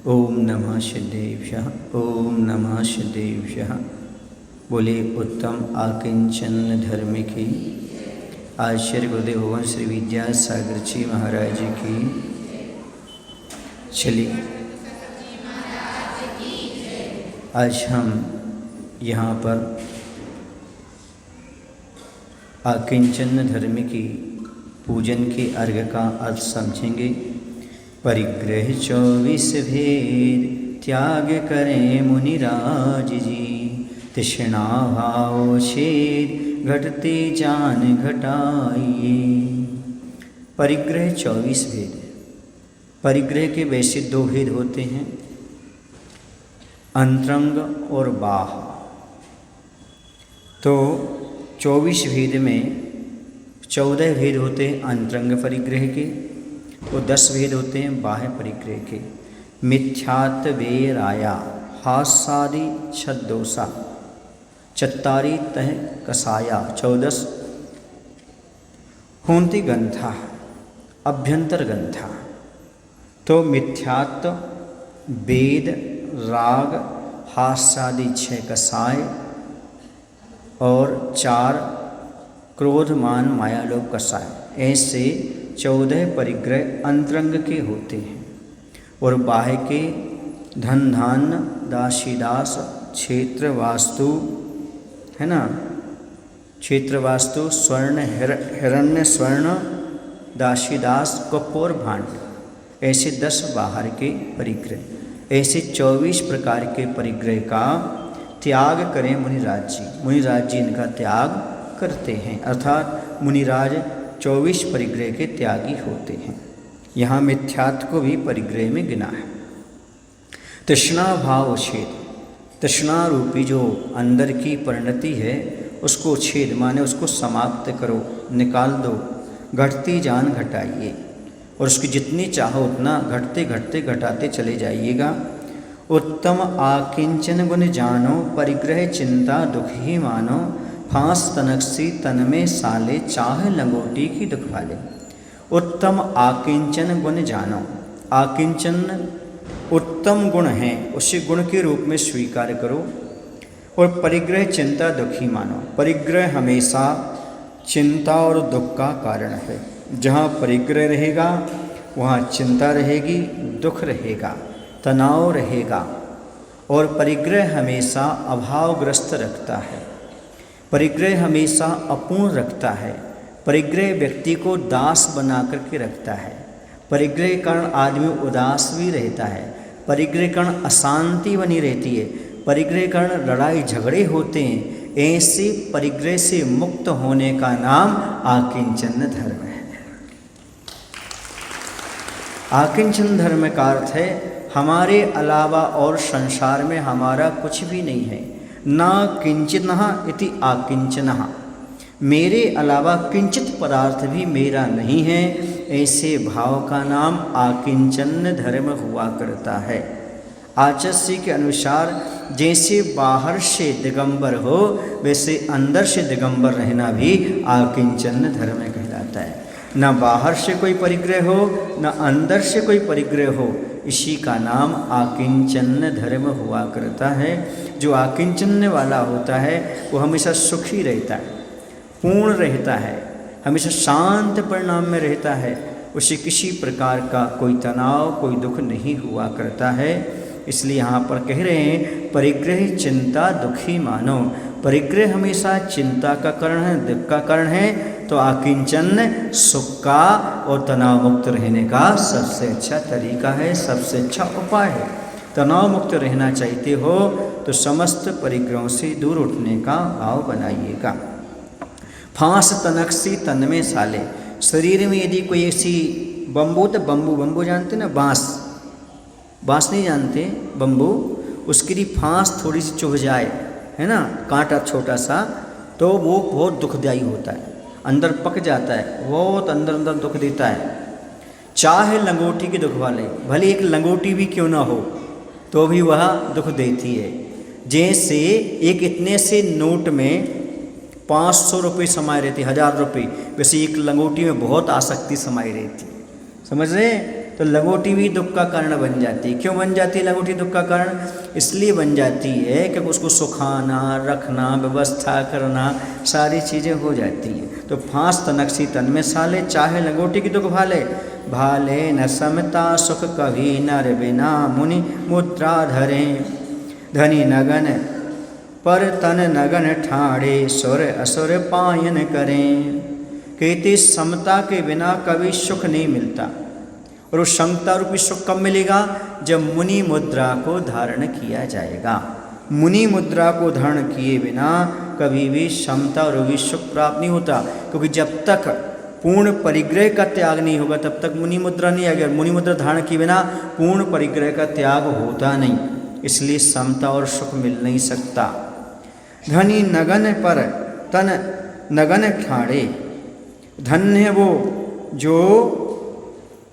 ओम नमः सिद्धेभ्यः। ओम नमः सिद्धेभ्यः। बोले उत्तम आकिंचन धर्म की आचार्य गुरुदेव भगवान श्री विद्या सागर जी महाराज की। चलिए आज हम यहाँ पर आकिंचन धर्म की पूजन के अर्घ का अर्थ समझेंगे। परिग्रह 24 भेद त्याग करें मुनिराज जी, तृष्णा भाव छेद घटते जान घटाइए। परिग्रह 24 भेद। परिग्रह के वैसे दो भेद होते हैं, अंतरंग और बाह्य। तो 24 भेद में 14 भेद होते हैं अंतरंग परिग्रह के और 10 भेद होते हैं बाह्य परिग्रह के। मिथ्यात वेराया हासादि छदोसा चत्तारी तह कसाया 14 होंति गंथा अभ्यंतर गंथा। तो मिथ्यात्व, वेद, राग, हास्यादि 6 कसाय और 4 क्रोध मान माया लोभ कसाय। ऐसे 14 परिग्रह अंतरंग के होते हैं। और बाह्य के धन धान्य दासीदास क्षेत्र वास्तु है ना, क्षेत्र वास्तु स्वर्ण हिरण्य स्वर्ण दासीदास कपूर भांड, ऐसे 10 बाहर के परिग्रह। ऐसे 24 प्रकार के परिग्रह का त्याग करें मुनिराज जी। मुनिराज जी इनका त्याग करते हैं, अर्थात मुनिराज 24 परिग्रह के त्यागी होते हैं। यहाँ मिथ्यात्व को भी परिग्रह में गिना है। तृष्णा भाव छेद, तृष्णा रूपी जो अंदर की परिणति है उसको छेद माने उसको समाप्त करो, निकाल दो। घटती जान घटाइए, और उसकी जितनी चाहो उतना घटते घटते घटाते चले जाइएगा। उत्तम आकिंचन गुण जानो, परिग्रह चिंता दुख ही मानो। फांस तनकसी तन में साले, चाहे लंगोटी की दुख वाले। उत्तम आकिंचन गुण जानो। आकिंचन उत्तम गुण है, उसी गुण के रूप में स्वीकार करो। और परिग्रह चिंता दुखी मानो। परिग्रह हमेशा चिंता और दुख का कारण है। जहाँ परिग्रह रहेगा वहाँ चिंता रहेगी, दुख रहेगा, तनाव रहेगा। और परिग्रह हमेशा अभावग्रस्त रखता है। परिग्रह हमेशा अपूर्ण रखता है। परिग्रह व्यक्ति को दास बना करके रखता है। परिग्रह के कारण आदमी उदास भी रहता है। परिग्रह के कारण अशांति बनी रहती है। परिग्रह के कारण लड़ाई झगड़े होते हैं। ऐसे परिग्रह से मुक्त होने का नाम आकिंचन धर्म है। आकिंचन धर्म का अर्थ है हमारे अलावा और संसार में हमारा कुछ भी नहीं है। न किंचिनः इति आकिंचनः, मेरे अलावा किंचित पदार्थ भी मेरा नहीं है। ऐसे भाव का नाम आकिंचन धर्म हुआ करता है। आचार्य के अनुसार जैसे बाहर से दिगंबर हो वैसे अंदर से दिगंबर रहना भी आकिंचन धर्म कहलाता है। न बाहर से कोई परिग्रह हो न अंदर से कोई परिग्रह हो, इसी का नाम आकिंचन धर्म हुआ करता है। जो आकिंचन वाला होता है वो हमेशा सुखी रहता है, पूर्ण रहता है, हमेशा शांत परिणाम में रहता है। उसे किसी प्रकार का कोई तनाव कोई दुख नहीं हुआ करता है। इसलिए यहाँ पर कह रहे हैं परिग्रह चिंता दुखी मानो। परिग्रह हमेशा चिंता का कारण है, दुख का कारण है। तो आकिंचन सुख का और तनाव मुक्त रहने का सबसे अच्छा तरीका है, सबसे अच्छा उपाय है। तनाव मुक्त रहना चाहते हो तो समस्त परिग्रहों से दूर उठने का भाव बनाइएगा। फांस तनकसी तन में साले, शरीर में यदि कोई ऐसी बम्बू, तो बम्बू जानते ना, बांस नहीं जानते, बम्बू, उसकी यदि फांस थोड़ी सी चुभ जाए है ना, कांटा छोटा सा, तो वो बहुत दुखदायी होता है, अंदर पक जाता है, बहुत अंदर अंदर दुख देता है। चाहे लंगोटी के दुख वाले, भले एक लंगोटी भी क्यों ना हो तो भी वह दुख देती है। जैसे एक इतने से नोट में 500 रुपये समाये रहते, 1000 रुपये, वैसे एक लंगोटी में बहुत आसक्ति समाई रहती है। समझ रहे हैं? तो लंगोटी भी दुख का कारण बन जाती है। क्यों बन जाती है लंगोटी दुख का कारण? इसलिए बन जाती है कि उसको सुखाना, रखना, व्यवस्था करना, सारी चीज़ें हो जाती हैं। तो फांस तनकसी तन में साले, चाहे लंगोटी की दुख भाले। भाले न समता सुख कभी नर बिना, मुनि मुद्रा धरें धनी नगन पर तन नगन ठाड़े, सुर असुर पायन करें। कहते समता के बिना कभी सुख नहीं मिलता। और उस समता रूपी सुख कब मिलेगा? जब मुनि मुद्रा को धारण किया जाएगा। मुनि मुद्रा को धारण किए बिना कभी भी समता और भी सुख प्राप्त नहीं होता। क्योंकि जब तक पूर्ण परिग्रह का त्याग नहीं होगा तब तक मुनि मुद्रा नहीं आएगी। मुनि मुद्रा धारण किए बिना पूर्ण परिग्रह का त्याग होता नहीं, इसलिए समता और सुख मिल नहीं सकता। धनी नगन पर तन नगन ठाड़े, धन्य है वो जो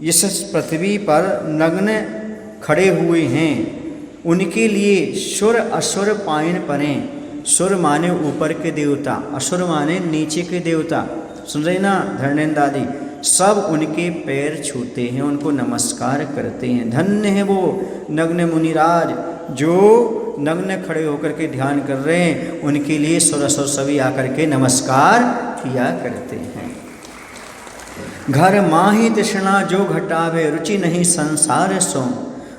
इस पृथ्वी पर नग्न खड़े हुए हैं, उनके लिए सुर असुर पायन परें। सुर माने ऊपर के देवता, असुर माने नीचे के देवता। सुन रहे ना धर्मेंद्र आदि, सब उनके पैर छूते हैं, उनको नमस्कार करते हैं। धन्य है वो नग्न मुनिराज जो नग्न खड़े होकर के ध्यान कर रहे हैं, उनके लिए सुर असुर सभी आकर के नमस्कार किया करते हैं। घर माही तृष्णा जो घटावे, रुचि नहीं संसार सो,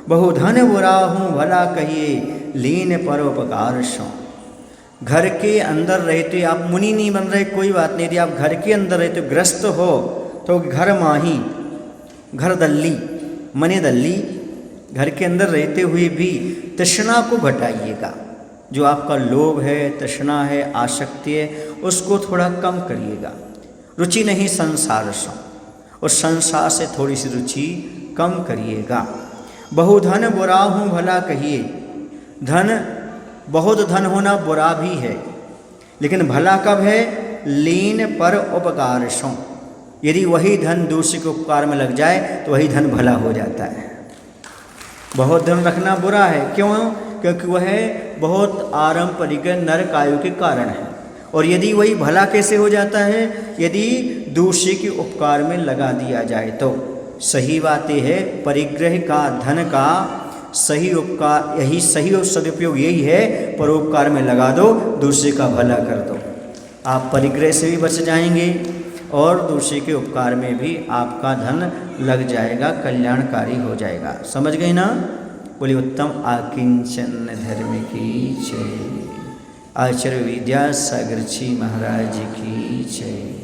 बहुधन बुरा हूँ भला कहिए, लीन परोपकार सो। घर के अंदर रहते आप मुनि नहीं बन रहे, कोई बात नहीं। यदि आप घर के अंदर रहते ग्रस्त हो तो घर माही, घर दल्ली मने दल्ली, घर के अंदर रहते हुए भी तृष्णा को घटाइएगा। जो आपका लोभ है, तृष्णा है, आसक्ति है, उसको थोड़ा कम करिएगा। रुचि नहीं संसार सो, और संसार से थोड़ी सी रुचि कम करिएगा। बहुधन बुरा हूँ भला कहिए, धन बहुत धन होना बुरा भी है, लेकिन भला कब है? लीन पर उपकार सो। यदि वही धन दूसरे के उपकार में लग जाए तो वही धन भला हो जाता है। बहुत धन रखना बुरा है, क्यों? क्योंकि वह बहुत आरंपरिक नरक आयु के कारण है। और यदि वही भला कैसे हो जाता है? यदि दूसरे के उपकार में लगा दिया जाए तो। सही बात यह है, परिग्रह का, धन का सही उपकार, यही सही और सदुपयोग यही है, परोपकार में लगा दो, दूसरे का भला कर दो। आप परिग्रह से भी बच जाएंगे और दूसरे के उपकार में भी आपका धन लग जाएगा, कल्याणकारी हो जाएगा। समझ गए ना? बोलिए उत्तम आकिंचन धर्म की जय। आचार्य विद्यासागर जी महाराज की जय।